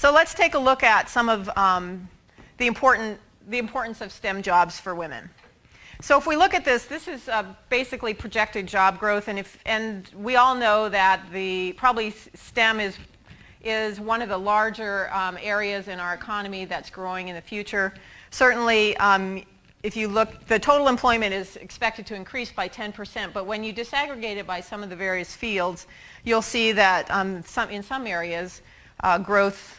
So let's take a look at some of the importance of STEM jobs for women. So if we look at this is basically projected job growth, and we all know that probably STEM is one of the larger areas in our economy that's growing in the future. Certainly, if you look, the total employment is expected to increase by 10%, but when you disaggregate it by some of the various fields, you'll see that in some areas,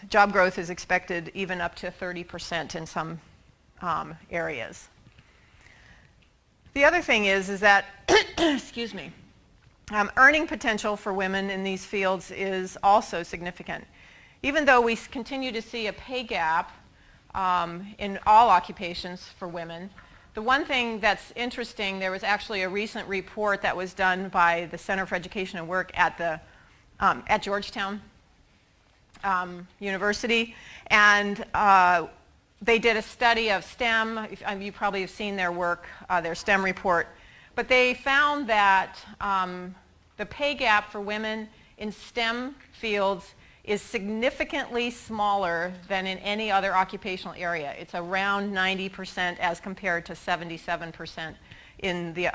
job growth is expected even up to 30% in some areas. The other thing is that, excuse me, earning potential for women in these fields is also significant. Even though we continue to see a pay gap in all occupations for women, the one thing that's interesting, there was actually a recent report that was done by the Center for Education and Work at Georgetown University, and they did a study of STEM. You probably have seen their work, their STEM report. But they found that the pay gap for women in STEM fields is significantly smaller than in any other occupational area. It's around 90% as compared to 77% in the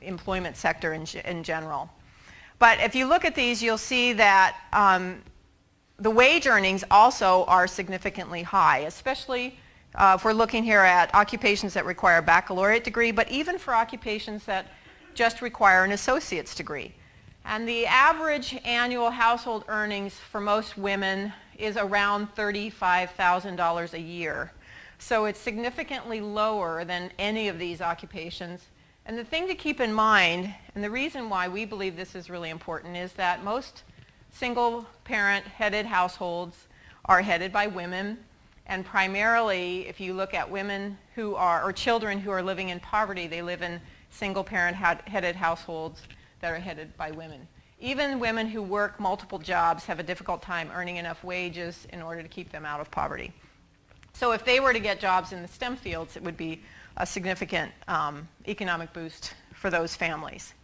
employment sector in general. But if you look at these, you'll see that the wage earnings also are significantly high, especially if we're looking here at occupations that require a baccalaureate degree, but even for occupations that just require an associate's degree. And the average annual household earnings for most women is around $35,000 a year. So it's significantly lower than any of these occupations. And the thing to keep in mind, and the reason why we believe this is really important, is that most single parent headed households are headed by women, and primarily if you look at women who are, or children who are living in poverty, they live in single parent headed households that are headed by women. Even women who work multiple jobs have a difficult time earning enough wages in order to keep them out of poverty. So if they were to get jobs in the STEM fields, it would be a significant economic boost for those families.